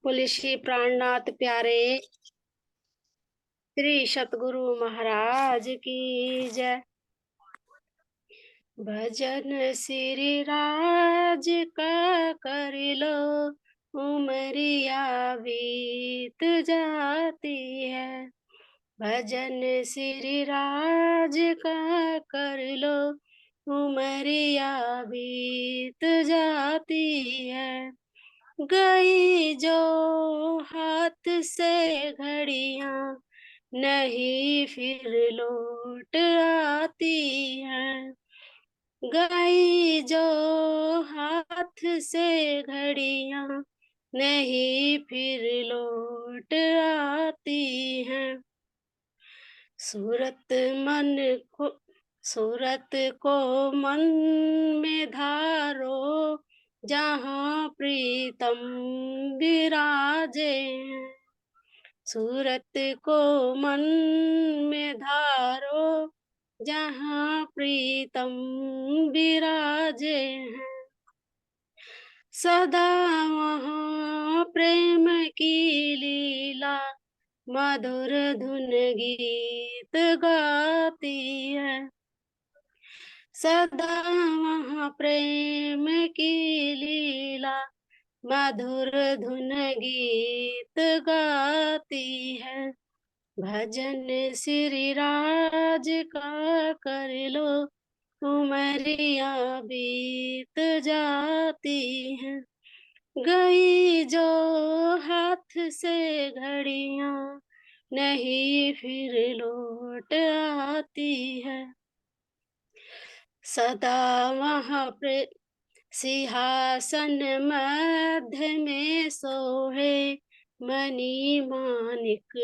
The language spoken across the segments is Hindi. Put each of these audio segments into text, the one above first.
बोले श्री प्राणनाथ प्यारे श्री सतगुरु महाराज की जय। भजन श्री राज का कर लो, उमरिया बीत जाती है। भजन श्री राज का कर लो, उमरिया बीत जाती है। गई जो हाथ से घड़ियां नहीं फिर लौट आती हैं। गई जो हाथ से घड़ियां नहीं फिर लौट आती हैं। सूरत मन को सूरत को मन में धारो, जहाँ प्रीतम विराजे। सूरत को मन में धारो, जहाँ प्रीतम विराजे हैं। सदा वहाँ प्रेम की लीला मधुर धुन गीत गाती है। सदा वहाँ प्रेम की लीला मधुर धुन गीत गाती है। भजन श्री राज का कर लो, उमरिया बीत जाती है। गई जो हाथ से घड़ियां नहीं फिर लौट आती है। सदा वहाँ सिंहासन मध्य में सोहे, मणि मानिक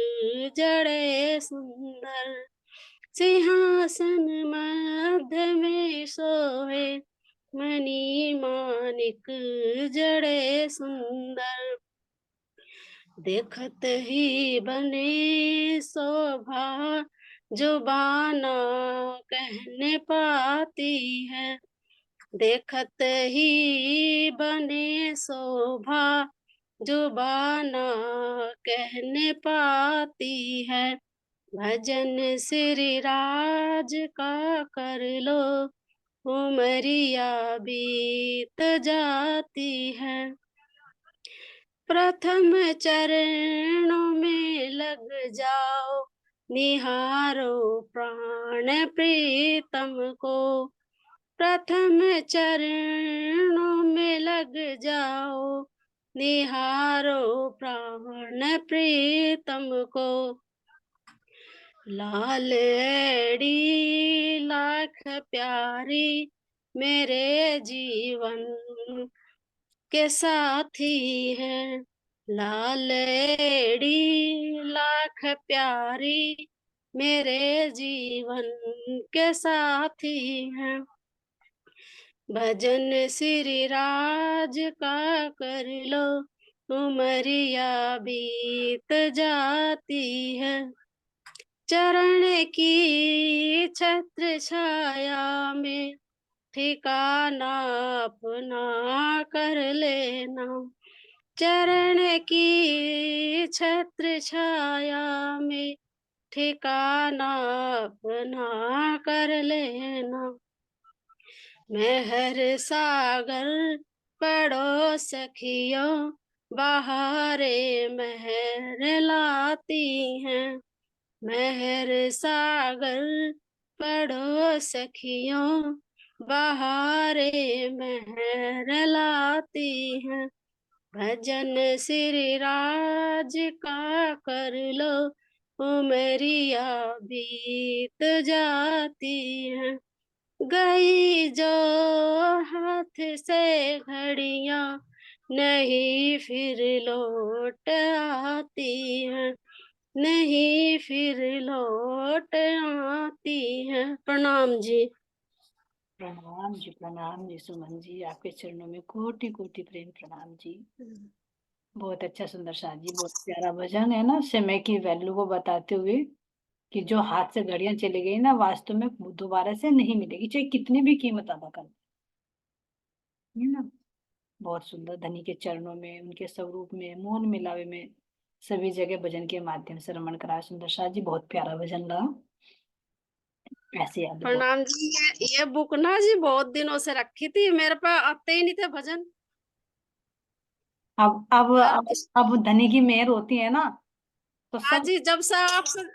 जड़े सुंदर। सिंहासन मध्य में सोहे, मणि मानिक जड़े सुंदर। देखत ही बने शोभा, जुबाना कहने पाती है। देखत ही बने शोभा, जुबाना कहने पाती है। भजन श्री राज का कर लो, उमरिया बीत जाती है। प्रथम चरणों में लग जाओ, निहारो प्राण प्रीतम को। प्रथम चरणों में लग जाओ, निहारो प्राण प्रीतम को। लाल एड़ी लाख प्यारी मेरे जीवन के साथी है। लाल एड़ी लाख प्यारी मेरे जीवन के साथी हैं। भजन श्री राज का कर लो, उमरिया बीत जाती है। चरण की छत्र छाया में ठिकाना अपना कर लेना। चरण की छत्र छाया में ठिकाना अपना कर लेना। मेहर सागर पढ़ो सखियों, बहारे मेहर लाती हैं। मेहर सागर पढ़ो सखियों, बहारे मेहर लाती हैं। भजन श्री राज का कर लो, उमरिया बीत जाती है। गई जो हाथ से घड़ियां नहीं फिर लौट आती हैं, नहीं फिर लौट आती हैं। प्रणाम जी। प्रणाम जी सुमन जी, आपके चरणों में कोटि कोटि प्रेम प्रणाम जी। बहुत अच्छा सुंदर शाह जी, बहुत प्यारा भजन है ना, समय की वैल्यू को बताते हुए कि जो हाथ से घड़ियां चली गई ना, वास्तव में दोबारा से नहीं मिलेगी, चाहे कितनी भी कीमत अदा कर, है ना। बहुत सुंदर, धनी के चरणों में, उनके स्वरूप में, मोहन मिलावे में, सभी जगह भजन के माध्यम से रमण करा सुंदर साथ जी। बहुत प्यारा भजन रहा। ऐसे याद बहुत। प्रणाम जी। ये बुक ना जी बहुत दिनों से रखी थी, मेरे पे आते ही नहीं थे भजन। अब अब यार अब, अब धनी की मेहर होती है ना, तो हाँ सब। जी, जब से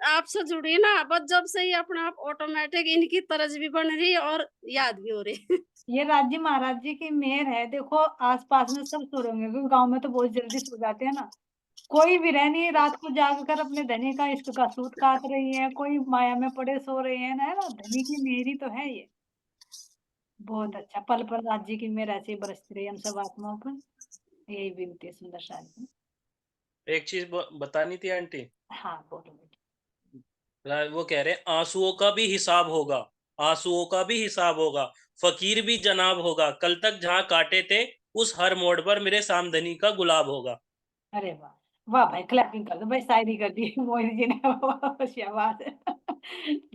आपसे जुड़ी ना, बस जब से ही अपने आप ऑटोमेटिक इनकी तरज भी बन रही और याद भी हो रही। ये राज्य महाराज जी की मेहर है। देखो आसपास में सब सो रहे होंगे, क्योंकि गांव में तो बहुत जल्दी सो जाते हैं ना। कोई भी रह नहीं, रात को जाग कर अपने धनी का इश्क का सूत काट रही है, कोई माया में पड़े सो रहे हैं ना, है ना। धनी की मेहर ही तो है ये। बहुत अच्छा, पल पल राज्य की मेहर ऐसे ही बरसती रही हम सब आत्माओं पर। यही विनती है सुंदर शादी। एक चीज बतानी थी आंटी। हाँ बोलो बेटा। वो कह रहे आंसुओं का भी हिसाब होगा, आंसुओं का भी हिसाब होगा, फकीर भी जनाब होगा, कल तक जहां काटे थे उस हर मोड़ पर मेरे सामदनी का गुलाब होगा। अरे वाह, वाह भाई, क्लैपिंग कर दो भाई, शायरी कर दी मोहित जी ने शाबाश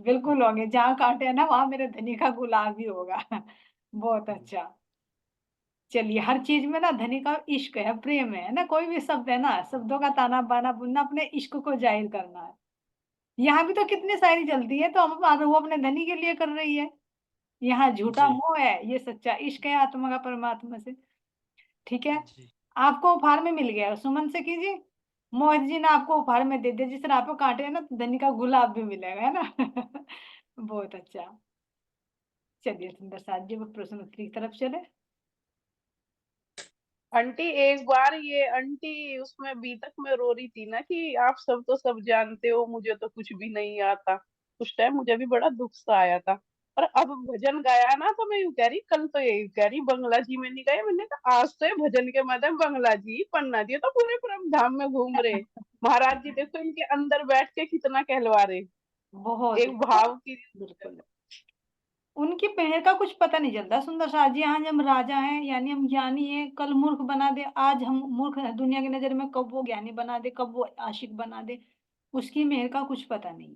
बिल्कुल होंगे, जहाँ काटे हैं ना वहां मेरे धनी का गुलाब ही होगा बहुत अच्छा। चलिए, हर चीज में ना धनी का इश्क है, प्रेम है ना। कोई भी शब्द है ना, शब्दों का ताना बाना बुनना अपने इश्क को जाहिर करना है। यहाँ भी तो कितनी शायरी चलती है, तो हम वो अपने धनी के लिए कर रही है। यहाँ झूठा जी मोह है, ये सच्चा इश्क है आत्मा का परमात्मा से। ठीक है। जी आपको उपहार में मिल गया, सुमन से कीजिए। मोहित जी ने आपको उपहार में दे दिया, जिस तरह आपको कांटे हैं ना, तो धनी का गुलाब भी मिलेगा, है ना बहुत अच्छा। चलिए सुंदर साथ जी, वो प्रश्न उत्तरी की तरफ चले। आंटी एक बार ये आंटी उसमें बीतक में रो रही थी ना कि आप सब तो सब जानते हो, मुझे तो कुछ भी नहीं आता। उस टाइम मुझे भी बड़ा दुख सा आया था। और अब भजन गाया ना, तो मैं यूं कह रही, कल तो यही कह रही बंगला जी में नहीं गए, मैंने कहा आज तो ये भजन के माध्यम बंगला जी पन्ना जी तो पूरे परम धाम में घूम रहे। महाराज जी देखो इनके अंदर बैठ के कितना कहलवा रहे, बहुत एक भाव की। बिल्कुल। उनकी पहले का कुछ पता नहीं चलता सुंदर साथ जी। आज हम राजा हैं, यानी हम ज्ञानी हैं, कल मूर्ख बना दे। आज हम मूर्ख हैं दुनिया की नजर में, कब वो ज्ञानी बना दे, कब वो आशिक बना दे, उसकी मेहर का कुछ पता नहीं।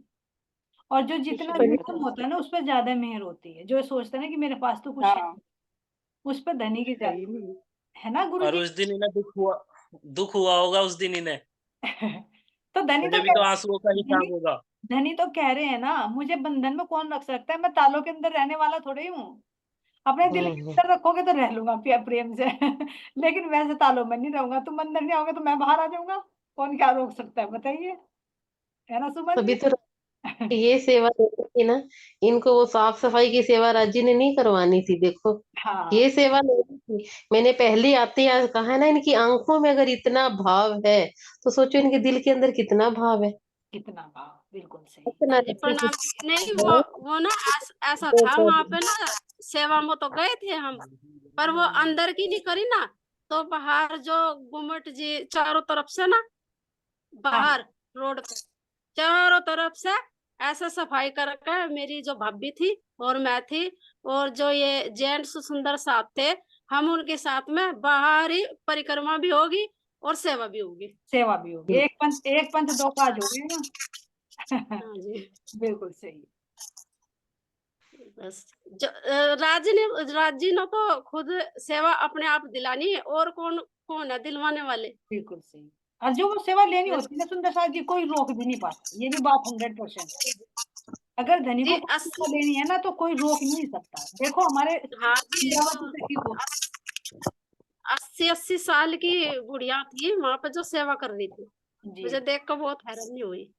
और जो कुछ जितना नहीं कम पता। होता है ना, उस पर ज्यादा मेहर होती है। जो सोचता है ना कि मेरे पास तो कुछ है, हाँ, उस पर धनी कुछ की है ज्यादा। ही नहीं। है ना गुरु और जी उस दिन इन्हें दुख हुआ होगा उस दिन इन्हें। तो धनी तो मुझे भी कह तो रहे आंसुओं का हैं, हिसाब होगा। धनी तो कह रहे हैं ना, मुझे बंधन में कौन रख सकता है, मैं तालों के अंदर रहने वाला थोड़ी हूँ। अपने दिल के हम्म। अंदर रखोगे तो रह लूंगा प्रेम से लेकिन वैसे तालों में नहीं रहूंगा। तुम अंदर नहीं आओगे तो मैं बाहर आ जाऊंगा। कौन क्या रोक सकता है बताइए। है ना सुमन तभी जी तो ये सेवा देनी थी ना, इनको वो साफ सफाई की सेवा राज्य ने नहीं करवानी थी। देखो हाँ, ये सेवा लेनी थी। मैंने पहले आते आज कहा है ना, इनकी आंखों में अगर इतना भाव है, तो सोचो इनके दिल के अंदर कितना भाव है। कितना भाव, बिल्कुल सही। इतना हाँ जी अच्छे प्रणाम से जी। नहीं वो ना ऐसा था वहां पे ना, सेवा में तो गए थे हम, पर वो अंदर की नहीं करी ना। तो बाहर जो गुम्मट जी चारों तरफ से ना, हाँ बाहर रोड पे चारों तरफ से ऐसा सफाई करके, मेरी जो भाभी थी और मैं थी, और जो ये जेंट्स सुंदर साथ थे, हम उनके साथ में बाहर ही परिक्रमा भी होगी और सेवा भी होगी। सेवा भी होगी, एक पंथ दो काज हो गए ना हाँ जी। बिल्कुल सही। बस जो राजी ने तो खुद सेवा अपने आप दिलानी है, और कौन कौन है दिलवाने वाले। बिल्कुल सही। और जो वो सेवा लेनी बस होती है ना सुंदर साथ जी, कोई रोक भी नहीं पाता, ये भी बात 100%। अगर धनी जी को कोई सेवा 80। लेनी है ना, तो कोई रोक नहीं सकता। देखो हमारे हाँ जी, इंद्रावती जो सखी को। 80 साल की बुढ़िया थी वहां पे जो सेवा कर रही थी, जी, मुझे देख कर बहुत हैरानी हुई।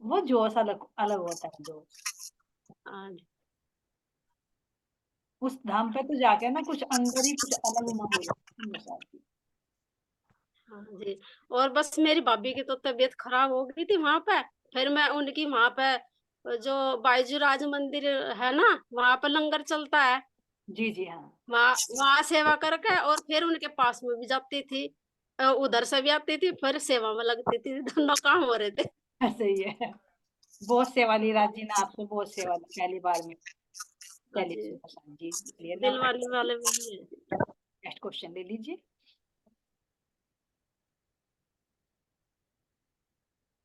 वो जोश अलग अलग होता है, जोश। हाँ जी। उस धाम पे तो जाके ना कुछ अंदर ही कुछ अलग उमंग हो जाती है साथ ही। हाँ जी। और बस मेरी भाभी की तो तबीयत खराब हो गई थी वहां पे, फिर मैं उनकी वहां पे जो बायजू राज मंदिर है ना, वहां पे लंगर चलता है, जी जी हाँ वहाँ वहाँ सेवा करके और फिर उनके पास में भी जाती थी। उधर से भी आती थी, फिर सेवा में लगती थी, दोनों काम हो रहे थे। सही है। बहुत सेवा ली राजी ने आपसे, बहुत सेवा ली पहली बार में। हाँ चलिए जी, सुंदर साथ जी, चलिए ना दिलवाने वाले वही है। नेक्स्ट क्वेश्चन ले लीजिए।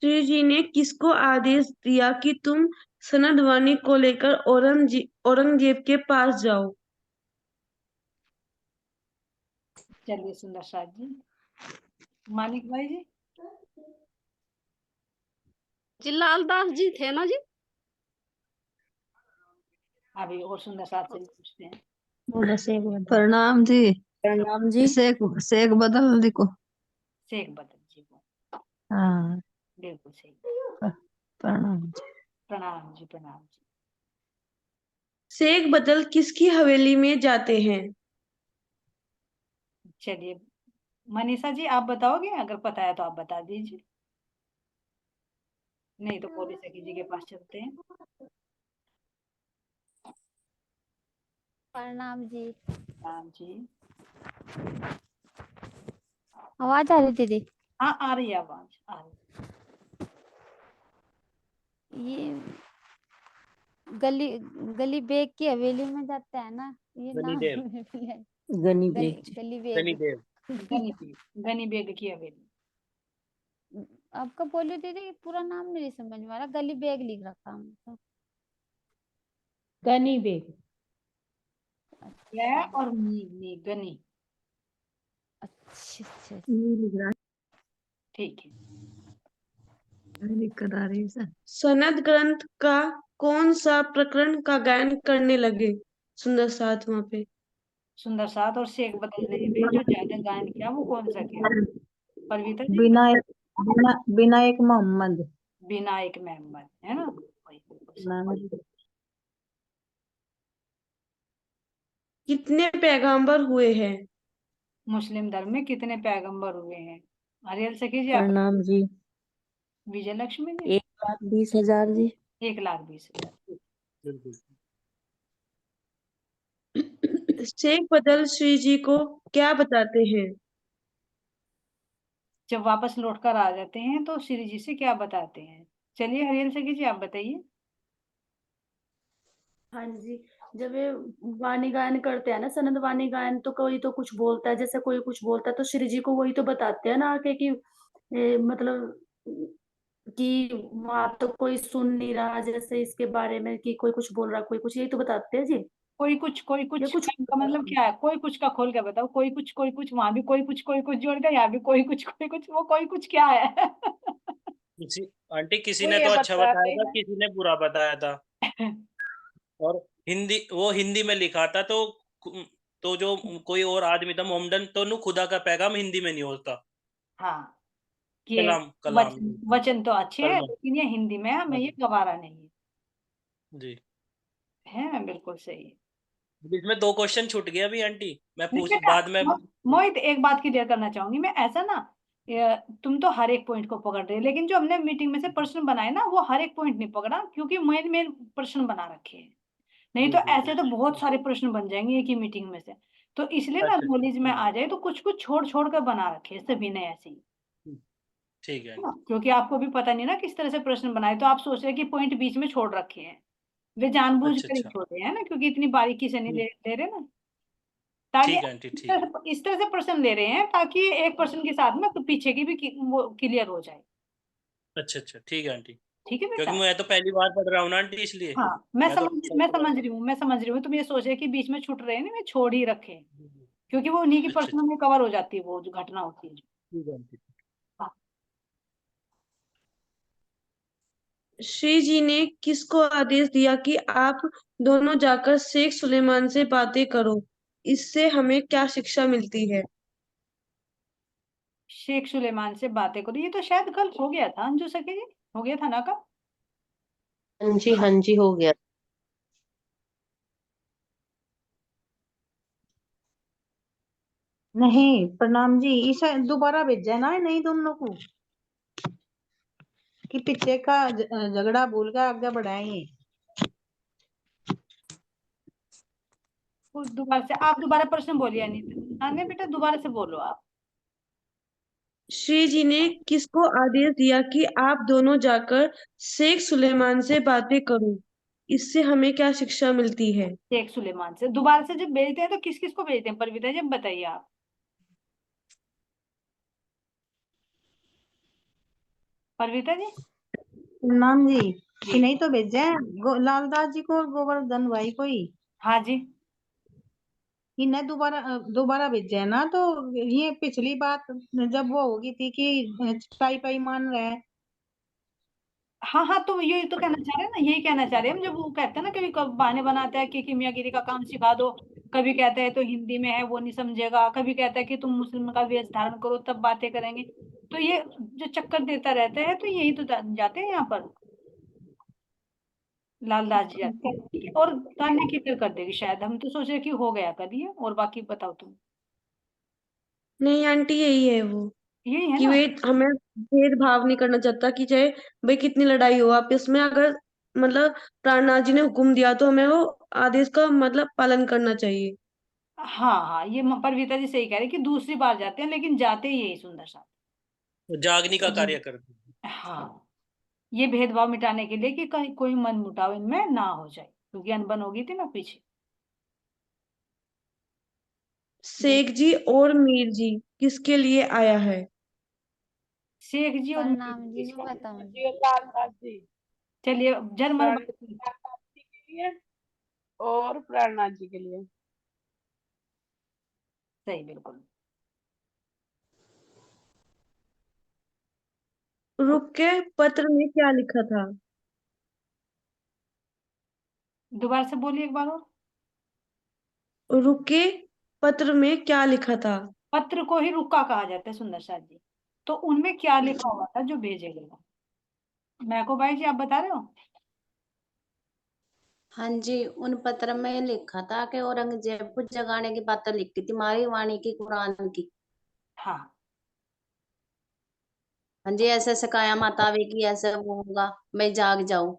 श्री जी ने किसको आदेश दिया कि तुम सनदवानी को लेकर औरंगजेब के पास जाओ? चलिए सुंदर साथ जी। मानिक भाई जी। जी लाल दास जी थे ना जी। अभी और सुंदर साथ से भी पूछते हैं। प्रणाम जी। प्रणाम जी। शेख शेख बदल दी को। शेख बदल जी को। हाँ बिल्कुल सही। प्रणाम जी। प्रणाम जी, प्रणाम जी। शेख बदल किसकी हवेली में जाते हैं? चलिए मनीषा जी आप बताओगे, अगर पता है तो आप बता दीजिए, नहीं तो पोली सखी जी के पास चलते हैं। प्रणाम जी। प्रणाम जी। आवाज आ रही दीदी? हाँ आ रही है आवाज, आ रही। ये गली गली बेग की हवेली में जाते हैं ना, ये नाम गनीदेव। में भी है। गनी गली बेग। गली बेग। गनीदेव। गनी बेग की हवेली। आपका बोलिए दीदी, पूरा नाम नहीं समझ में आ रहा, गली बेग लिख रखा हम तो। गनी बेग। गै और नी गनी। अच्छा अच्छा। ठीक है। दिक्कत आ रही है सर। सनद ग्रंथ का कौन सा प्रकरण का गायन करने लगे सुंदर साथ वहां पे? सुंदर साथ और शेख बदल ने भी जो ज्यादा गायन किया वो कौन सा किया? परविता जी। विनायक मोहम्मद। विनायक मोहम्मद है ना, वही बिल्कुल सही। कितने पैगंबर हुए हैं? मुस्लिम धर्म में कितने पैगंबर हुए हैं? हरियल सखी जी आप। प्रणाम जी। विजय लक्ष्मी जी। 1,20,000 जी। 1,20,000। बिल्कुल। शेख बदल श्री जी को क्या बताते हैं? जब वापस लौट कर आ जाते हैं तो श्री जी से क्या बताते हैं? चलिए हरियल सखी जी आप बताइए। हाँ जी। जब ये वाणी गायन करते हैं ना, सनद वाणी गायन, तो कोई तो कुछ बोलता है, जैसे कोई कुछ बोलता है तो श्री जी को वही तो बताते हैं ना आके कि मतलब कि वहां तो कोई सुन नहीं रहा, जैसे इसके बारे में कि कोई कुछ बोल रहा, कोई कुछ, यही तो बताते हैं जी। कोई कुछ या कुछ का मतलब क्या है? खोल के बताओ। कोई कुछ, वहां भी कोई कुछ जोड़ के, यहाँ भी कोई कुछ, वो कोई कुछ क्या है? किसी आंटी किसी वो ने ये तो अच्छा बताते बताया था, हैं। किसी ने बुरा बताया था। और हिंदी में लिखा था, तो जो कोई और आदमी था मोहम्मदन, तो नु खुदा का पैगाम हिंदी में नहीं होता। हाँ कि कलाम कलाम। वचन तो अच्छे हैं कलमा। लेकिन ये हिंदी में है, हमें ये गवारा नहीं जी। है बिल्कुल सही। इसमें 2 क्वेश्चन छूट गया अभी आंटी, मैं नहीं पूछ बेटा, बाद में। मोहित एक बात क्लियर करना चाहूंगी मैं, ऐसा ना तुम तो हर एक पॉइंट को पकड़ रहे हो, लेकिन जो हमने मीटिंग में से प्रश्न बनाए ना वो हर एक पॉइंट नहीं पकड़ा, क्योंकि मेन मेन प्रश्न बना रखे हैं। नहीं तो बिल्कुल ऐसे तो बहुत सारे प्रश्न बन जाएंगे एक ही मीटिंग में से। तो इसलिए ना अच्छा। नॉलेज में आ जाए तो कुछ कुछ छोड़ छोड़ कर बना रखे हैं सभी ने ऐसे ही, ठीक है है ना? आंटी। क्योंकि आपको भी पता नहीं ना किस तरह से प्रश्न बनाए, तो आप सोच रहे हैं कि पॉइंट बीच में छोड़ रखे हैं। वे जानबूझ अच्छा कर ही अच्छा। छोड़े हैं ना, क्योंकि इतनी बारीकी से नहीं ले रहे ना, ताकि ठीक है आंटी, ठीक है। इस तरह से प्रश्न ले रहे हैं ताकि एक प्रश्न के साथ में तो पीछे की भी वो क्लियर हो जाए। अच्छा अच्छा, ठीक है आंटी। ठीक है क्योंकि बेटा। मैं तो पहली बार पढ़ रहा हूँ ना आंटी, इसलिए हाँ मैं तो मैं समझ रही हूँ तुम ये सोच रहे कि बीच में छूट रहे हैं ना, मैं छोड़ ही रखे हैं, क्योंकि वो उन्हीं की अच्छा अच्छा, प्रश्नों में कवर हो जाती है वो जो घटना होती है। ठीक है आंटी। हाँ। श्री जी ने किसको आदेश दिया कि आप दोनों जाकर शेख सुलेमान से बातें करो, इससे हमें क्या शिक्षा मिलती है? शेख सुलेमान से बातें करो, ये तो शायद कल हो गया था अंजू सके जी, हो गया था ना कल? हाँ जी हो गया। नहीं प्रणाम जी, इसे दोबारा भेजा ना, नहीं दोनों को कि पीछे का झगड़ा भूल कर आगे बढ़ाएंगे। दोबारा से आप दोबारा प्रश्न बोलिए अनिता ने, बेटा दोबारा से बोलो आप। श्री जी ने किसको आदेश दिया कि आप दोनों जाकर शेख सुलेमान से बातें करो, इससे हमें क्या शिक्षा मिलती है? शेख सुलेमान से दोबारा से जब भेजते हैं तो किस किस को भेजते हैं परविता जी बताइए आप। परविता जी। प्रणाम जी, जी। नहीं तो भेजे हैं लालदास जी को और गोवर्धन भाई को ही। हाँ जी। इन्हें दोबारा दोबारा भेजा है ना, तो ये पिछली बात जब वो होगी थी कि टाई पाई मान रहे हैं। हाँ हाँ, तो यही तो कहना चाह रहे हैं ना, यही कहना चाह रहे हैं हम। जब वो कहते हैं ना, कभी कभी बहाने बनाते हैं कि किमियागिरी का काम सिखा दो, कभी कहते हैं तो हिंदी में है वो नहीं समझेगा, कभी कहता है कि तुम मुस्लिम का वेश धारण करो तब बातें करेंगे। तो ये जो चक्कर देता रहता है, तो यही तो जाते हैं यहाँ पर लालदास जी जाते हैं। और तान्या क्लियर कर देगी शायद, हम तो सोच रहे कि हो गया कर ये, और बाकी बताओ तुम। नहीं आंटी, यही है वो, यही है कि ना। वे हमें भेदभाव नहीं करना चाहता, कि चाहे भाई कितनी लड़ाई हो आपस में, अगर मतलब प्राणनाथ जी ने हुक्म दिया तो हमें वो आदेश का मतलब पालन करना चाहिए। हाँ हाँ, ये परविता जी सही कह रहे हैं कि दूसरी बार जाते हैं, लेकिन जाते ही यही सुंदर सा। वो जागने का जी। कार्य करते हैं। हाँ, ये भेदभाव मिटाने के लिए कि कहीं कोई मन मुटाव इनमें ना हो जाए, क्योंकि अनबन हो गई थी ना पीछे। शेख जी और मीर जी किसके लिए आया है? शेख जी और मीर प्रणाम जी, जी। मैं बताऊंगी। जी और लालदास जी। चलिए झरमर प्रण बात। लालदास जी के लिए और प्राणनाथ जी के लिए। सही, बिल्कुल। रुक के पत्र में क्या लिखा था? दोबारा से बोलिए एक बार और। रुक के पत्र में क्या लिखा था? पत्र को ही रुक्का कहा जाता है सुंदर सा जी। तो उनमें क्या लिखा हुआ था जो भेजे गए? मैको भाई जी, आप बता रहे हो? हाँ जी, उन पत्र में लिखा था कि औरंगजेब को जगाने की बात लिखी थी, मारी वाणी की, कुरान की। हाँ। हाँ जी, ऐसे ऐसे कयामत आवेगी, ऐसे वो होगा, मैं जाग जाऊं।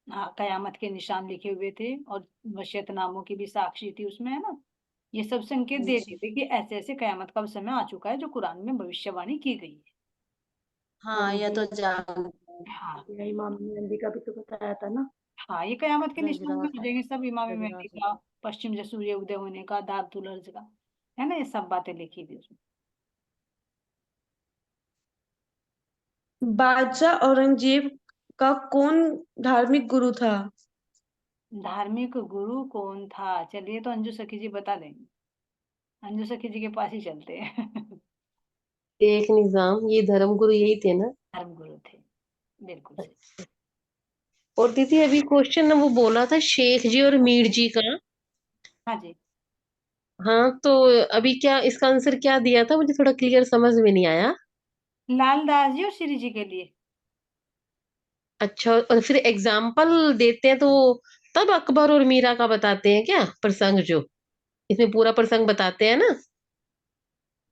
हाँ, कयामत के निशान लिखे हुए थे, और वसीयतनामों की भी साक्षी थी उसमें, है ना। ये सब संकेत देते थे कि ऐसे ऐसे कयामत का समय आ चुका है, जो कुरान में भविष्यवाणी की गई है। हाँ, यह तो जाग। हाँ। यही इमाम मेहंदी का भी तो बताया था ना। हाँ, ये कयामत के निशान में गजरात हो जाएंगे सब, इमाम मेहदी गजरात। का, पश्चिम से सूर्य उदय होने का, दारतुल अर्ज का, है ना, ये सब बातें लिखी थी उसमें। बादशाह औरंगजेब का कौन धार्मिक गुरु था? धार्मिक गुरु कौन था? चलिए, तो अंजू सखी जी बता देंगे। अंजू सखी जी के पास ही चलते हैं। शेख निजाम, ये धर्मगुरु यही थे ना। धर्म गुरु थे, बिल्कुल सही। और दीदी अभी क्वेश्चन वो बोला था शेख जी और मीर जी का। हाँ जी। हाँ, तो अभी क्या इसका आंसर क्या दिया था, मुझे थोड़ा क्लियर समझ में नहीं आया। लालदास जी और श्री जी के लिए। अच्छा, और फिर एग्जाम्पल देते हैं तो तब अकबर और मीरा का बताते हैं क्या प्रसंग, जो इसमें पूरा प्रसंग बताते हैं ना।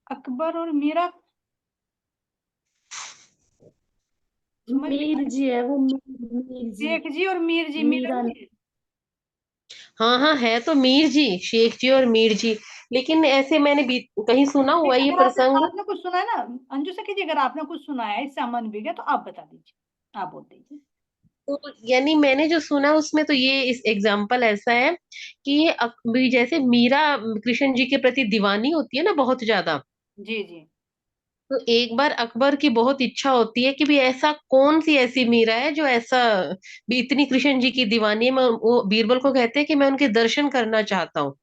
अकबर और मीरा, समझ नहीं मीर आया। जी है वो, मीर जी। शेख जी और मीर जी, मीरा मीरा नहीं है? हाँ हाँ, है तो मीर जी, शेख जी और मीर जी, लेकिन ऐसे मैंने कहीं सुना हुआ नहीं, ये अगर आपने प्रसंग। आपने कुछ सुना है ना, अंजू सखी जी, अगर आपने कुछ सुना है इससे अमन भी गया, तो आप बता दीजिए, आप बोल दीजिए। तो यानी मैंने जो सुना उसमें तो ये इस एग्जाम्पल ऐसा है कि ये भी जैसे मीरा कृष्ण जी के प्रति दीवानी होती है ना बहुत ज्यादा। जी जी। तो एक बार अकबर की बहुत इच्छा होती है कि भी ऐसा कौन सी ऐसी मीरा है जो ऐसा भी इतनी कृष्ण जी की दीवानी है। मैं वो बीरबल को कहते हैं कि मैं उनके दर्शन करना चाहता हूँ।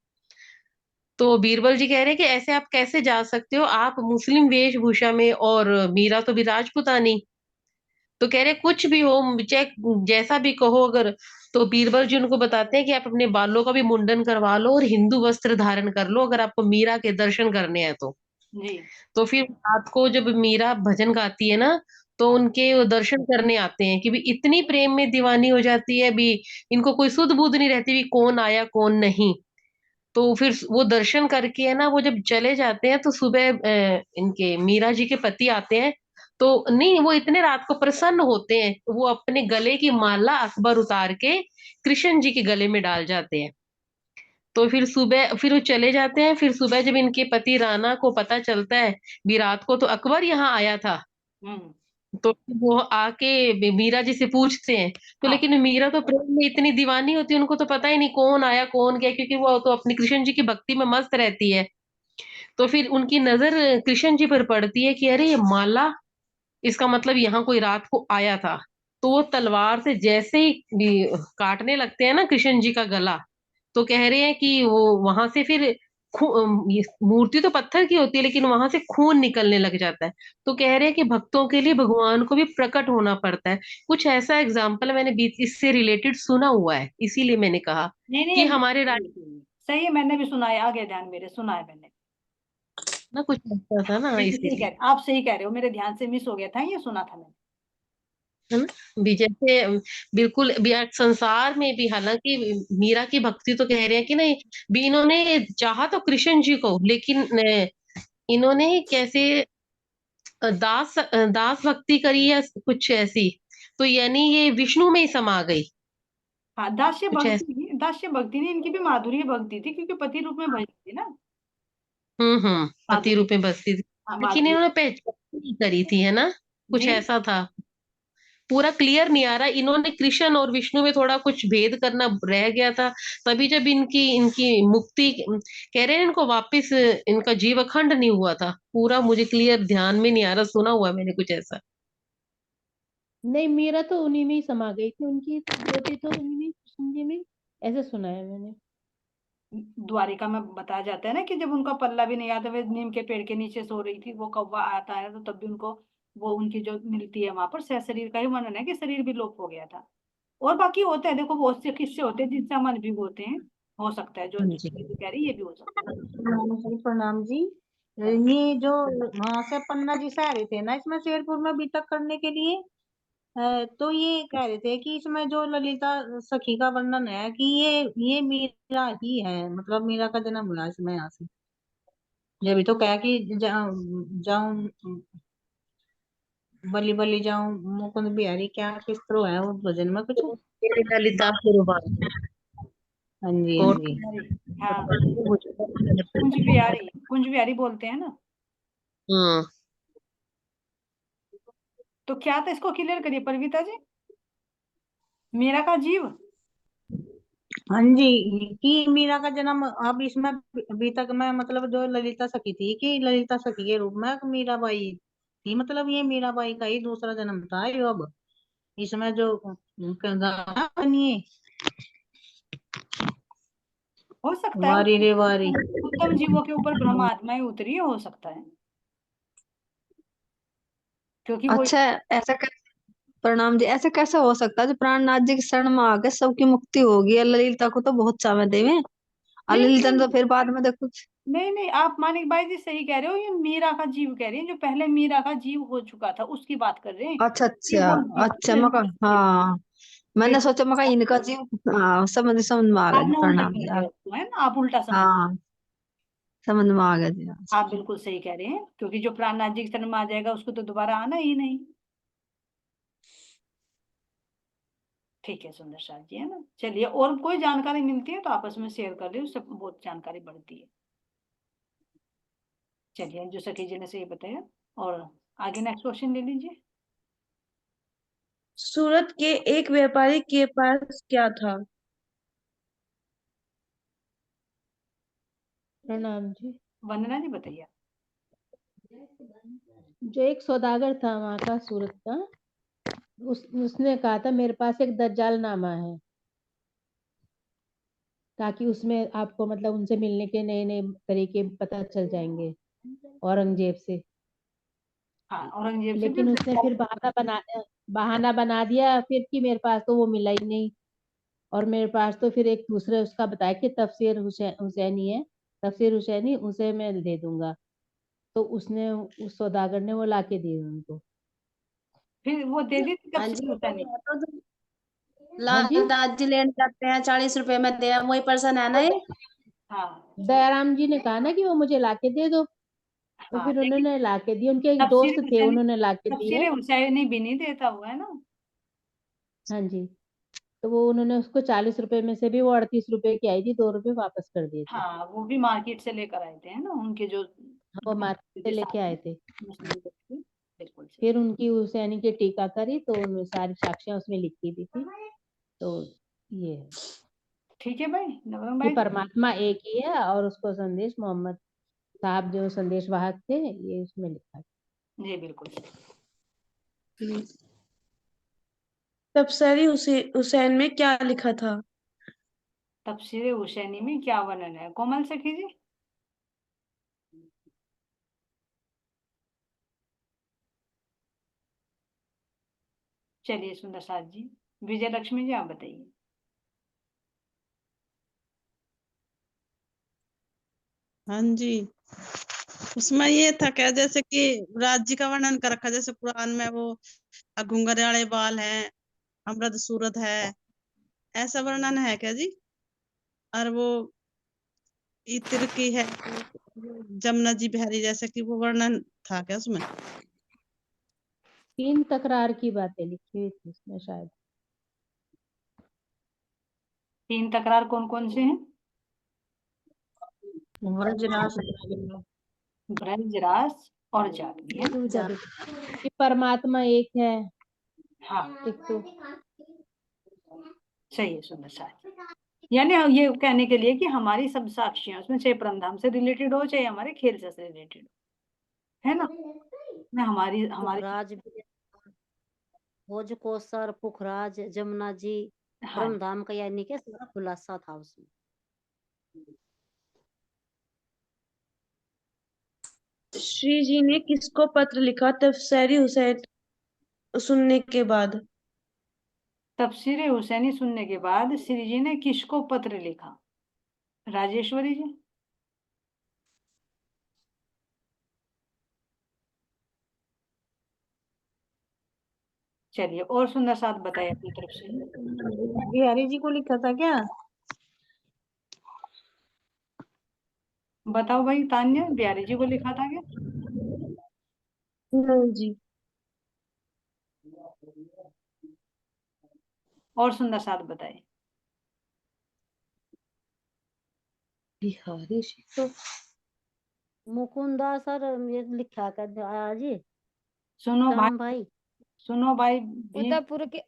तो बीरबल जी कह रहे हैं कि ऐसे आप कैसे जा सकते हो, आप मुस्लिम वेशभूषा में और मीरा तो भी राजपुतानी। तो कह रहे कुछ भी हो, चाहे जैसा भी कहो अगर। तो बीरबल जी उनको बताते हैं कि आप अपने बालों का भी मुंडन करवा लो और हिंदू वस्त्र धारण कर लो, अगर आपको मीरा के दर्शन करने हैं तो। जी। तो फिर रात को जब मीरा भजन गाती है ना, तो हाँ। उनके वो दर्शन करने आते हैं कि भी इतनी प्रेम में दीवानी हो जाती है भी, इनको कोई सुध बुध नहीं रहती भी कौन आया कौन नहीं। तो फिर वो दर्शन करके है ना, वो जब चले जाते हैं तो सुबह इनके मीरा जी के पति आते हैं। तो नहीं, वो इतने रात को प्रसन्न होते हैं, तो वो अपने गले की माला अकबर उतार के कृष्ण जी के गले में डाल जाते हैं। तो फिर सुबह फिर वो चले जाते हैं, फिर सुबह जब इनके पति राणा को पता चलता है भी रात को तो अकबर यहाँ आया था, हम्म। तो वो आके मीरा जी से पूछते हैं। तो हाँ। लेकिन मीरा तो प्रेम में इतनी दीवानी होती है, उनको तो पता ही नहीं कौन आया कौन गया, क्योंकि वो तो अपनी कृष्ण जी की भक्ति में मस्त रहती है। तो फिर उनकी नजर कृष्ण जी पर पड़ती है कि अरे ये माला, इसका मतलब यहाँ कोई रात को आया था। तो वो तलवार से जैसे ही काटने लगते हैं ना कृष्ण जी का गला, तो कह रहे हैं कि वो वहां से फिर ये मूर्ति तो पत्थर की होती है, लेकिन वहां से खून निकलने लग जाता है। तो कह रहे हैं कि भक्तों के लिए भगवान को भी प्रकट होना पड़ता है। कुछ ऐसा एग्जाम्पल मैंने बीच इससे रिलेटेड सुना हुआ है, इसीलिए मैंने कहा नहीं नहीं कि एकदम हमारे सही है, सही है। सही है, मैंने भी सुना है, आ गया ध्यान मेरे, सुना है मैंने। ना कुछ ऐसा था ना, बिल्कुल सही इसीलिए। कह रहे, आप सही कह रहे हो, मेरे ध्यान से मिस हो गया था, ये सुना था मैंने। है ना, भी जैसे बिल्कुल भी आज संसार में भी, हालांकि मीरा की भक्ति तो कह रहे हैं कि नहीं, भी इन्होंने चाहा तो कृष्ण जी को, लेकिन इन्होंने कैसे दास भक्ति करी या कुछ ऐसी, तो यानी ये विष्णु में ही समा गई, हाँ, कुछ ऐसा। दास्य भक्ति नहीं, इनकी भी माधुर्य भक्ति थी, क्योंकि पति रूप में भजती थी ना। पति माधुर्य, रूप में बसती थी, हाँ लेकिन माधुर्य इन्होंने पहचान नहीं करी थी, है ना, कुछ जी। ऐसा था। पूरा क्लियर नहीं आ रहा, इन्होंने कृष्ण और विष्णु में थोड़ा कुछ भेद करना रह गया था, तभी जब इनकी इनकी मुक्ति कह रहे हैं, इनको वापस इनका जीव अखंड नहीं हुआ था पूरा, मुझे क्लियर ध्यान में नहीं आ रहा, सुना हुआ है मैंने कुछ ऐसा। नहीं, मीरा तो उन्हीं में ही समा गई थी, उनकी ज्योति तो उन्हीं में, कृष्ण जी में, ऐसे सुना है मैंने। द्वारिका में बताया जाता है ना कि जब उनका पल्ला भी नहीं आता, वे नीम के पेड़ के नीचे सो रही थी, वो कौवा आता है, तो तब भी उनको वो उनकी जो मिलती है वहां पर, सह शरीर का ही वर्णन है कि शरीर भी लोप हो गया था। और बाकी होते हैं, देखो बहुत से किस्से होते हैं जिनसे हम अनुभव होते हैं, हो सकता है जो हाँ जो जी। चीज़ कह रही है, ये भी हो सकता है। प्रणाम जी, प्रणाम जी। ये जो वहां से पन्ना जी से आ रहे थे ना इसमें शेरपुर में बीतक करने के लिए, तो ये कह रहे थे कि इसमें जो ललिता सखी का वर्णन है कि ये मीरा ही है, मतलब मीरा का जन्म हुआ इसमें यहाँ से। ये भी तो कहा कि जाऊं बली बली जाऊं मुकुंद बिहारी, क्या किस तरह है वो भजन में कुछ। तेरे ललिता कुर्बान हाँ जी, हाँ कोट। जी। हाँ, कुंज बिहारी बोलते हैं ना। हम्म। तो क्या था, इसको क्लियर करिए परविता जी, मीरा का जीव। हाँ जी, कि मीरा का जन्म अब इसमें अभी तक में, मतलब जो ललिता सखी थी कि ललिता सखी के रूप में मीराबाई थी, मतलब ये मीराबाई का ही दूसरा जन्म था ये। अब इसमें जो गाना बनिए, हो सकता है वारी रे वारी। उत्तम जीवों के ऊपर ब्रह्म आत्माएं उतरी है, हो सकता है, क्योंकि वो अच्छा, ऐसा प्रणाम जी, ऐसे कैसे हो सकता है जो प्राणनाथ जी की शरण में आ गए सबकी मुक्ति होगी, और ललिता को तो बहुत चावे देवे, और नहीं ललिता नहीं ने तो फिर बाद में देखो। नहीं नहीं, आप मानिक भाई जी सही कह रहे हो, ये मीरा का जीव कह रहे हैं, जो पहले मीरा का जीव हो चुका था उसकी बात कर रहे हैं, अच्छा कि अच्छा। वो अच्छा, दूसरे मका, रूप में थे। हाँ, मैंने बिल्कुल, सोचा मका इनका जीव। हाँ, समझ में आ गया जी, आपने उल्टा प्रणाम जी समझा उसको, है ना, आप उल्टा समझ। हाँ, समझ में आ गया जी, हाँ। आप बिल्कुल सही कह रहे हैं, क्योंकि जो प्राणनाथ जी की शरण में आ जाएगा उसको तो दोबारा आना ही नहीं। ठीक है सुंदर साथ जी, है ना, चलिए, और कोई जानकारी मिलती है तो आपस में शेयर कर ली, उससे बहुत जानकारी बढ़ती है। चलिए, जो सखी जी ने सही बताया, और आगे नेक्स्ट क्वेश्चन ले लीजिए। सूरत के एक व्यापारी के पास क्या था? प्रणाम जी। वंदना जी बताइए। जो एक सौदागर था वहाँ का, सूरत का, उसने कहा था मेरे पास एक दज्जाल नामा है, ताकि उसमें आपको मतलब उनसे मिलने के नए नए तरीके पता चल जाएंगे, औरंगजेब से। हाँ, औरंगजेब से लेकिन उसने फिर बहाना बना दिया फिर कि मेरे पास तो वो मिला ही नहीं, और मेरे पास तो फिर एक दूसरे उसका बताया कि तफसीर हुसैनी है, तफसीर हुसैनी, उसे मैं दे दूंगा। तो उसने, उस सौदागर ने वो लाके दी उनको। फिर वो दे दी हाँ तब जी, से होता नहीं। तो जो हाँ जी, लालदास जी लेने जाते हैं 40 रुपए में दे, वही पर्सन है ना ये? हाँ दयाराम जी ने कहा ना कि वो मुझे लाके दे दो, तो हाँ, फिर लेकिन उन्होंने लाके दी, उनके एक तफसीर दोस्त थे हुसैनी, उन्होंने लाके दी तफसीर है। हुसैनी भी नहीं देता हुआ है ना। हाँ जी, तो वो उन्होंने उसको 40 रुपए में से भी वो 38 रुपए की आई थी, 2 रुपए वापस कर दिए थे। हाँ, वो भी मार्केट से लेकर आए थे, है ना, उनके जो वो मार्केट से लेके आए थे। मुस्लिम लोग थे। बिल्कुल सही। फिर उनकी हुसैनी की टीका करी तो उन्होंने सारी साक्ष्यां उसमें लिखी दी थी। तो ये है ठीक है भाई, नवरंग कि भाई जी। परमात्मा एक ही है, और उसको संदेश मोहम्मद साहब जो संदेश वाहक थे, ये उसमें लिखा है। जी बिल्कुल सही। तबसरी हुसैन में क्या लिखा था? तफसीर हुसैनी में क्या वर्णन है, कोमल सखी जी? चलिए सुंदर साथ जी। विजय लक्ष्मी जी आप बताइए। हाँ जी, उसमें ये था क्या, जैसे कि राज्य का वर्णन कर रखा, जैसे कुरान में वो घुंघराले वाले बाल हैं, अमृत सूरत है, ऐसा वर्णन है क्या जी? और वो इत्र की है, जमुना जी बिहारी, जैसे कि वो वर्णन था क्या उसमें? 3 तकरार की बातें लिखी हुई थी उसमें शायद। 3 तकरार कौन कौन से हैं? ब्रजराज ब्रजराज और जाति है। कि परमात्मा एक है, हाँ एक तो सही है सुंदर साथ। यानी ये कहने के लिए कि हमारी सब साक्षियां उसमें चाहे परमधाम से रिलेटेड हो चाहे हमारे खेल से रिलेटेड हो, है ना? में हमारी हमारी पुखराज भोज कोसर पुखराज जमुना जी हाँ परमधाम का यानी कि सारा खुलासा था उसमें। श्री जी ने किसको पत्र लिखा तफसीरी हुसैन सुनने के बाद? तफसीर हुसैनी सुनने के बाद श्री जी ने किसको पत्र लिखा? राजेश्वरी जी। चलिए और सुंदर साथ बताइए अपनी तरफ से। बिहारी जी को लिखा था क्या? बताओ भाई तान्या, बिहारी जी को लिखा था क्या? नहीं जी। और सुंदर साथ बताइए। बिहारी जी तो मुकुंदा सर ये लिखा कर आया जी सुनो श्याम भाई, भाई सुनो भाई भीम। उदयपुर के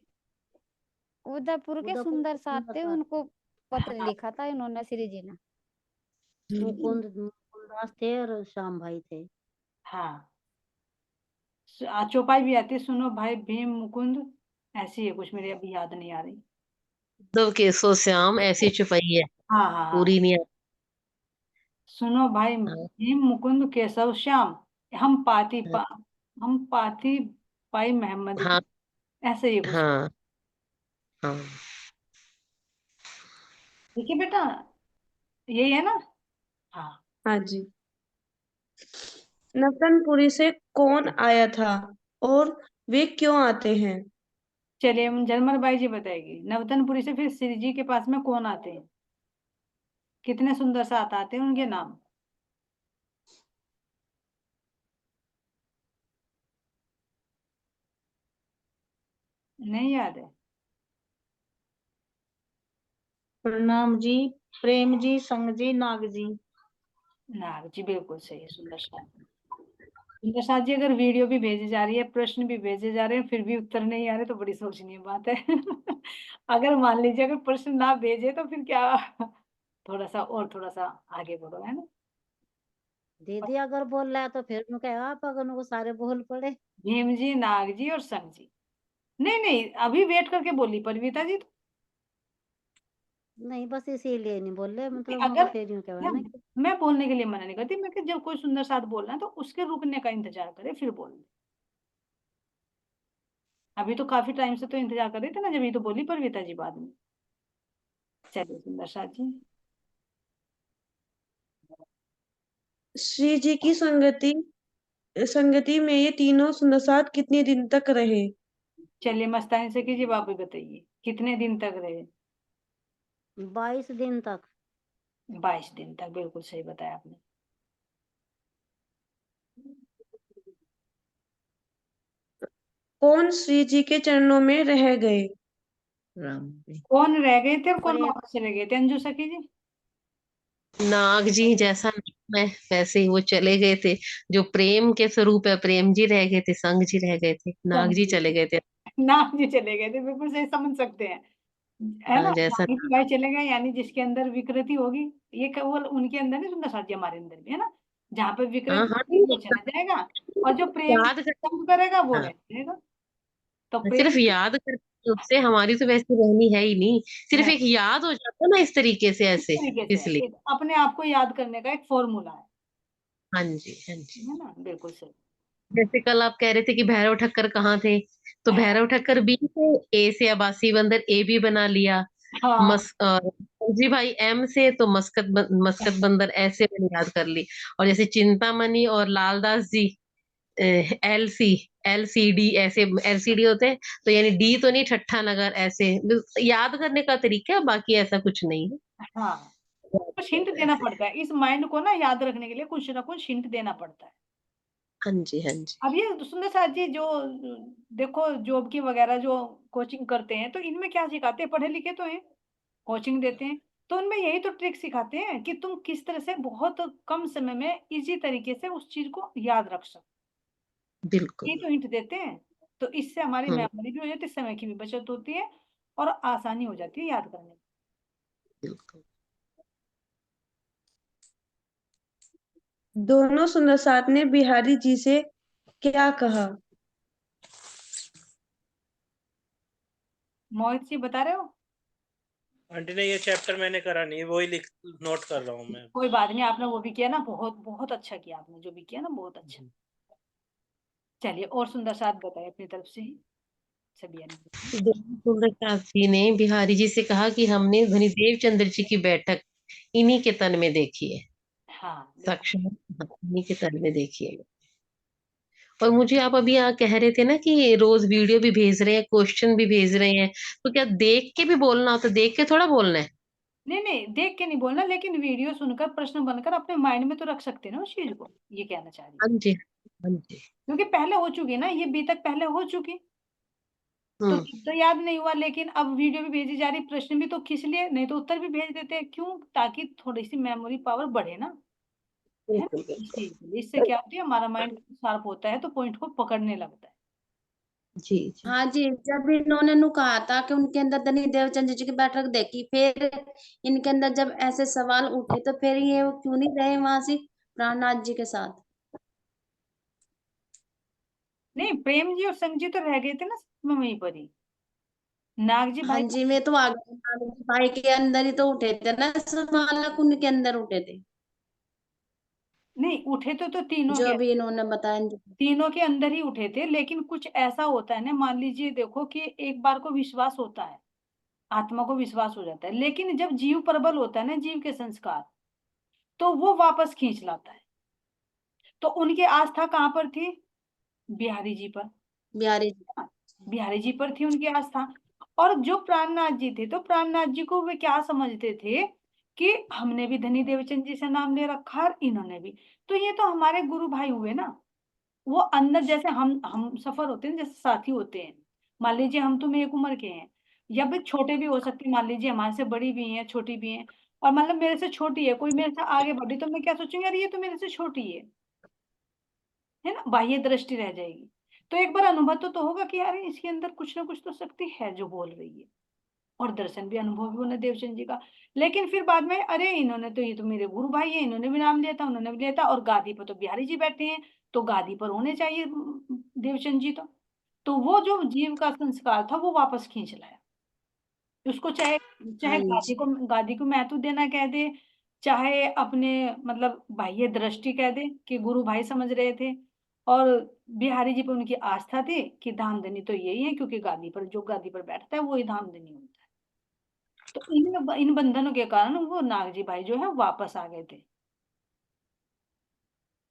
उदयपुर सुंदर साथ सुंदर थे, साथ उनको पत्र लिखा था इन्होंने श्री जी ने। मुकुंदास थे और श्याम भाई थे। हाँ चौपाई भी आती है, सुनो भाई भीम मुकुंद, ऐसी है कुछ, मेरे अभी याद नहीं आ रही। उद्धव केशव श्याम ऐसी छुपाई है, हाँ हाँ हाँ। पूरी नहीं सुनो भाई हाँ भीम मुकुंद केशव श्याम, हम पाती पाई मोहम्मद हाँ की, ऐसे ही कुछ। हाँ हाँ। देखिए बेटा यही है ना? हाँ हाँ जी। नवतनपुरी से कौन आया था और वे क्यों आते हैं? चलिए हम जरमल बाई जी बताएगी। नवतनपुरी से फिर श्री जी के पास में कौन आते हैं? कितने सुंदर साथ आते हैं, उनके नाम? नहीं याद है? प्रणाम जी, प्रेम जी, संग जी, नाग जी। नाग जी बिल्कुल सही है सुंदर साथ। सुंदर साथ जी अगर वीडियो भी भेजी जा रही है, प्रश्न भी भेजे जा रहे हैं, फिर भी उत्तर नहीं आ रहे तो बड़ी सोचनीय बात है। अगर मान लीजिए अगर प्रश्न ना भेजे तो फिर क्या, थोड़ा सा आगे बढ़ो, है ना? दीदी अगर बोल रहा है तो फिर मैं कहा आप अगर उनको सारे बोल पड़े। भीम जी, नाग जी और संग जी। नहीं नहीं अभी वेट करके बोली परवीता जी तो। नहीं बस इसीलिए नहीं बोल रहे, मतलब उनको अगर फिर यूं कहना मैं ना कि मैं बोलने के लिए मना नहीं करती, मैं कि जब कोई सुंदर साथ बोलना है तो उसके रुकने का इंतजार करे फिर बोलना। अभी तो काफी टाइम से तो इंतजार कर रहे थे ना, जब ये तो बोली परवीता जी बाद में। चलिए सुंदर साथ जी। श्री जी की संगति में ये तीनों सुंदरसात कितने दिन तक रहे? चलिए मस्तानी से कीजिए, आप भी बताइए कितने दिन तक रहे? 22 दिन तक। 22 दिन तक, बिल्कुल सही बताया आपने। कौन श्री जी के चरणों में रह गए? राम। कौन रह गए थे और कौन प्रेम वापस चले गए थे? अंजू सखी जी। नाग जी जैसा नाम है वैसे ही वो चले गए थे, जो प्रेम के स्वरूप है, प्रेम जी रह गए थे, संग जी रह गए थे, नाग जी समझिए, चले गए थे। नाग जी चले गए थे, बिल्कुल सही समझ सकते हैं, है ना? हाँ जैसा नागी भाई चले गए यानी जिसके अंदर विकृति होगी, ये केवल उनके अंदर नहीं, सुंदर साथ जी हमारे अंदर भी है ना, जहाँ पे हाँ विकृति हाँ होगी वो चला जाएगा, और जो प्रेम याद कर, संग करेगा वो हाँ रह जाएगा। तो सिर्फ प्रेम याद करके उससे हमारी तो वैसी रहनी है ही नहीं, सिर्फ है एक याद हो जाता है ना इस तरीके से, इस ऐसे तरीके से, इसलिए। अपने आप को याद करने का एक फॉर्मूला हाँ जी हाँ जी। है ना? बिल्कुल सही। जैसे कल आप कह रहे थे कि भैरव ठक्कर कहाँ थे, तो भैरव ठक्कर बी से, ए से अब्बासी बंदर ए भी बना लिया, हाँ जी भाई एम से, तो मस्कत बंदर ऐसे मैंने याद कर ली। और जैसे चिंतामणि और लालदास जी LCD ऐसे LCD होते हैं, तो यानी डी तो नहीं, ठट्ठा नगर ऐसे याद करने का तरीका है, बाकी ऐसा कुछ नहीं है। हाँ, कुछ हिंट देना पड़ता है इस माइंड को ना याद रखने के लिए, कुछ ना कुछ हिंट देना पड़ता है। हाँ जी, हाँ जी। अब ये सुंदर साथ जी जो देखो जॉब की वगैरह जो कोचिंग करते हैं, तो इनमें क्या सिखाते हैं? पढ़े लिखे तो हैं, कोचिंग देते हैं, तो उनमें यही तो ट्रिक सिखाते हैं कि तुम किस तरह से बहुत कम समय में इजी तरीके से उस चीज को याद रख सको। बिल्कुल। ये तो हिंट देते हैं, तो इससे हमारी मेमोरी भी हो जाती है, समय की भी बचत होती है और आसानी हो जाती है याद करने में। बिल्कुल। दोनों सुंदर साथ ने बिहारी जी से क्या कहा? मोहित जी बता रहे हो? आंटी ने ये चैप्टर मैंने करा नहीं, वही नोट कर रहा हूँ मैं। कोई बात नहीं, आपने वो भी किया ना, बहुत बहुत अच्छा किया आपने, जो भी किया ना बहुत अच्छा। चलिए और सुंदर साथ बताए अपनी तरफ से ही सभी। सुंदरदास जी ने बिहारी जी से कहा कि हमने धनीदेव चंद्र जी की बैठक इन्हीं के तन में देखी है। हाँ साक्षात इन्हीं के तन में देखी है। और मुझे आप अभी यहाँ कह रहे थे ना कि रोज वीडियो भी भेज रहे हैं, क्वेश्चन भी भेज रहे हैं, तो क्या देख के भी बोलना होता है? देख के थोड़ा बोलना है। नहीं नहीं, देख के नहीं बोलना, लेकिन वीडियो सुनकर प्रश्न बनकर अपने माइंड में तो रख सकते हैं ना उस चीज को, ये कहना चाह रही है। हाँ जी, हाँ जी। क्योंकि पहले हो चुकी ना ये, बी तक पहले हो चुकी, तो तब तो याद नहीं हुआ, लेकिन अब वीडियो भी भेजी जा रही, प्रश्न भी तो खींच लिए, नहीं तो उत्तर भी भेज देते हैं, क्यों? ताकि थोड़ी सी मेमोरी पावर बढ़े ना, है ना? बिल्कुल बिल्कुल। इससे क्या होती है, हमारा माइंड शार्प होता है, तो पॉइंट को पकड़ने लगता है। जी जी। हाँ जी, जब इन्होंने नु कहा था कि उनके अंदर धनी देवचंद जी की बैठक देखी, फिर इनके अंदर जब ऐसे सवाल उठे, तो फिर ये क्यों नहीं रहे वहां से प्राणनाथ जी के साथ? नहीं, प्रेम जी और संग जी तो रह गए थे ना में वहीं पर ही, नाग जी हाँ भाई। जी, वे तो आगे नाग जी भाई के अंदर ही तो उठे थे ना सवाल, उनके अंदर उठे थे नहीं उठे तो तीनों जो के, अभी इन्होंने बताया। तीनों के अंदर ही उठे थे, लेकिन कुछ ऐसा होता है ना, मान लीजिए देखो कि एक बार को विश्वास होता है, आत्मा को विश्वास हो जाता है, लेकिन जब जीव प्रबल होता है ना, जीव के संस्कार, तो वो वापस खींच लाता है। तो उनकी आस्था कहाँ पर थी? बिहारी जी पर। बिहारी जी पर थी उनकी आस्था। और जो प्राणनाथ जी थे, तो प्राणनाथ जी को वे क्या समझते थे कि हमने भी धनी देवचंद जी से नाम ले रखा और इन्होंने भी, तो ये तो हमारे गुरु भाई हुए ना। वो अंदर जैसे हम सफर होते हैं, जैसे साथी होते हैं, मान लीजिए हम तुम एक उम्र के हैं, या भी छोटे भी हो सकते हैं, मान लीजिए हमारे से बड़ी भी हैं छोटी भी हैं, और मतलब मेरे से छोटी है कोई, मेरे से आगे बढ़ी, तो मैं क्या सोचूंगी, यार ये तो मेरे से छोटी है ना, बाह्य दृष्टि रह जाएगी। तो एक बार अनुभव तो होगा कि यार इसके अंदर कुछ ना कुछ तो शक्ति है जो बोल रही है, और दर्शन भी अनुभव भी होना देवचंद जी का। लेकिन फिर बाद में, अरे इन्होंने तो, ये तो मेरे गुरु भाई है, इन्होंने भी नाम लिया था, उन्होंने भी लिया था, और गादी पर तो बिहारी जी बैठे हैं, तो गादी पर होने चाहिए देवचंद जी। तो वो जो जीव का संस्कार था वो वापस खींच लाया। उसको चाहे चाहे हाँ जी। गादी को महत्व देना कह दे, चाहे अपने मतलब बाह्य दृष्टि कह दे कि गुरु भाई समझ रहे थे, और बिहारी जी पर उनकी आस्था थी कि धामधनी तो यही है, क्योंकि गादी पर, जो गादी पर बैठता है वही धामधनी होता है। तो इन बंधनों के कारण वो नागजी भाई जो है वापस आ गए थे।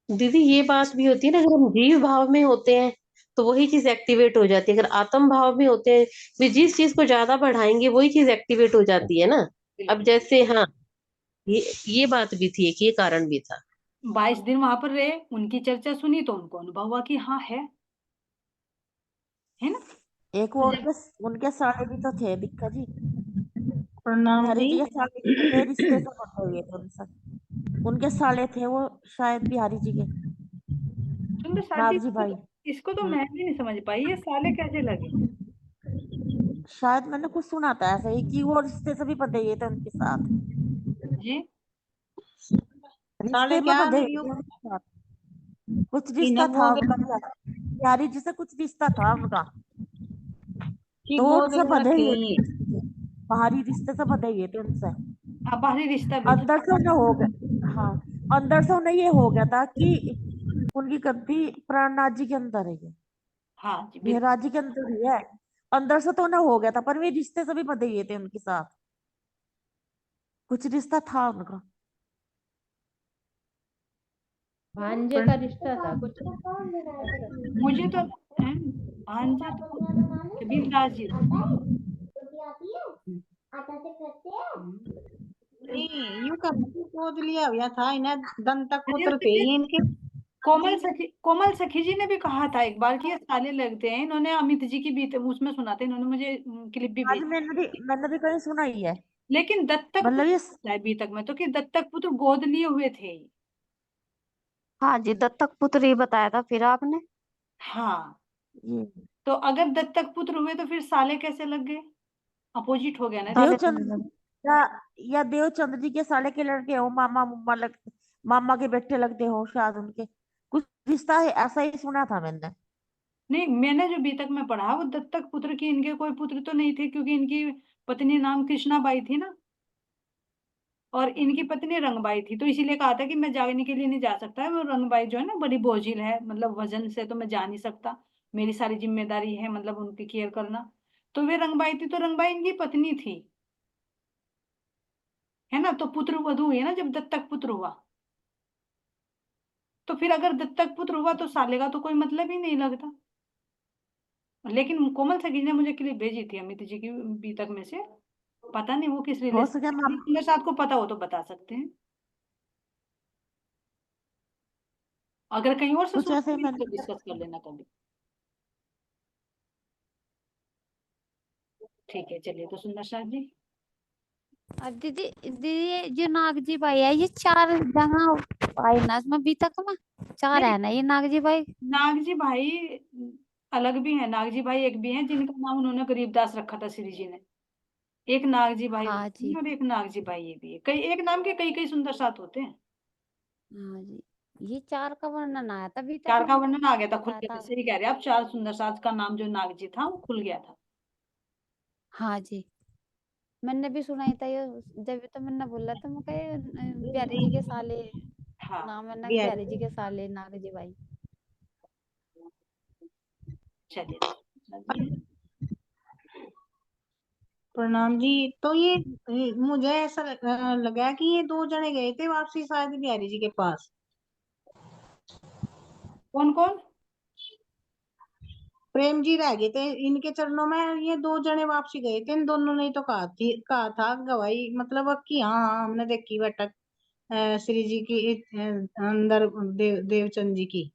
दीदी ये बात भी होती है ना, अगर हम जीव भाव में होते हैं तो वही चीज एक्टिवेट हो जाती है, अगर आत्म भाव में होते हैं, वे जिस चीज को ज्यादा बढ़ाएंगे वही चीज एक्टिवेट हो जाती है ना। अब जैसे हाँ, ये बात भी थी, एक ये कारण भी था। 22 दिन वहां पर रहे, उनकी चर्चा सुनी, तो उनको अनुभव हुआ कि हाँ है ना। एक वो उनके उनके साले भी तो थे बिक्का जी, प्रणाम बिहारी जी। जी के साले भी तो थे, रिश्ते से बंधे हुए थे उनसे, उनके साले थे वो शायद बिहारी जी के, सुंदर साथी, नाग जी भाई। इसको तो मैं भी नहीं समझ पाई, ये साले कैसे लगे? शायद मैंने कुछ सुना था ऐसा ही कि वो रिश्ते से भी बंधे हुए थे उनके साथ, जी साले रिश्ते में क्या बंधे हुए वीडियो थे उनके साथ, कुछ किने रिश्ता था गोद उनका, बिहारी जी से कुछ रिश्ता था उनका, की तो वो गोद उनसे में बंधे रखे हुए ये। थे, बाहरी रिश्ते से बंधे हुए थे उनसे, हाँ, बाहरी रिश्ता भी था। अंदर से उन्हें हो गया, हाँ अंदर से उन्हें ये हो गया था कि उनकी गद्दी प्राणनाथ जी के अंदर है ये। हाँ जी बिल्कुल। मेहराज जी के अंदर ही है, अंदर से तो उन्हें हो गया था, पर वे रिश्ते से भी बंधे हुए थे उनके साथ, कुछ रिश्ता था उनका। भांजे का रिश्ता था कुछ। मुझे तो लगता है भांजा तो कबीरदास जी थे। नहीं यूं कर गोद लिया हुआ था इन्हें, दंतक अरे पुत्र थे ये इनके। कोमल सखी जी ने भी कहा था एक बार कि ये साले लगते हैं। इन्होंने अमित जी की भी उसमें सुना था, इन्होंने मुझे क्लिप भी आज भेजी। मैंने भी कहीं सुना ही है, लेकिन दत्तक मतलब ये पुत्र है अभी तक में तो, कि दत्तक पुत्र गोद लिए हुए थे। हाँ जी, दत्तक पुत्र ही बताया था फिर आपने। हाँ, ये तो अगर दत्तक पुत्र हुए तो फिर साले कैसे लग गए? अपोजिट हो गया ना। देवचंद या देवचंद जी के साले के लड़के हो, मामा के बेटे लगते हो शायद उनके, कुछ रिश्ता है ऐसा ही सुना था मैंने। नहीं, मैंने जो अभी तक में पढ़ा वो दत्तक पुत्र की इनके कोई पुत्र तो नहीं थे, क्योंकि इनकी पत्नी नाम कृष्णाबाई थी ना, और इनकी पत्नी रंगबाई थी। तो इसीलिए कहा था कि मैं जागने के लिए नहीं जा सकता है, वो रंगबाई जो है ना बड़ी बोझिल है, मतलब वजन से तो मैं जा नहीं सकता, मेरी सारी जिम्मेदारी है मतलब उनकी केयर करना। तो वे रंगबाई थी, तो रंगबाई इनकी पत्नी थी, है ना। तो पुत्र वधू हुई है ना जब दत्तक पुत्र हुआ। तो फिर अगर दत्तक पुत्र हुआ तो साले का तो कोई मतलब ही नहीं लगता। लेकिन कोमल सखी ने मुझे क्लिप भेजी थी अमित जी की अभी तक में से, पता नहीं वो किस हो रिलेशन सके मेरे साथ को पता हो तो बता सकते हैं। अगर कहीं और से कुछ सुन ऐसे तो मैंने डिस्कस कर लेना कभी। ठीक है, चलिए। तो सुंदर शाह जी, अब दीदी दीदी ये जो नागजी भाई है ये 4 जगह आए ना इसमें अभी तक में 4 है ना ये नागजी भाई। नागजी भाई अलग भी है, नागजी भाई एक भी है जिनका नाम उन्होंने गरीबदास रखा था श्री जी ने। एक नागजी भाई हाँ जी। और एक नागजी भाई ये भी है। कई एक नाम के कई कई सुंदर साथ होते हैं। हाँ जी, ये 4 का वर्णन आया था अभी तक चार का में वर्णन आ गया था, खुल बताया गया था। था। सही कह रहे हैं आप, 4 सुंदर साथ का नाम जो नागजी था वो खुल गया था। हाँ जी, मैंने भी सुना ही था ये, जब तो मैंने बोला था मैं कहे बिहारी जी के साले हाँ, नाम है ना, बिहारी बिहारी जी के साले नागजी भाई। चलिए। तो सुंदर जी, प्रणाम जी। तो ये मुझे ऐसा लगा कि ये 2 जने गए थे वापसी शायद बिहारी जी के पास। कौन कौन? प्रेम जी रह गए थे इनके चरणों में, ये 2 जने वापसी गए थे। इन दोनों ने ही तो कहा था गवाही, मतलब कि हाँ हमने देखी बैठक श्री जी की अंदर देवचंद जी की।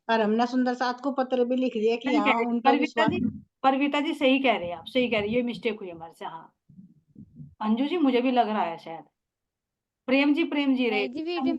और हमने सुंदर साथ को पत्र भी लिख दिया कि सही कह हाँ रहे उन हैं पर परविता विश्वास। जी, परविता जी सही कह रहे हैं आप, सही कह रही है, ये मिस्टेक हुई हमारे से। हाँ अंजू जी, मुझे भी लग रहा है शायद प्रेम जी नहीं जी रहे। वीडियो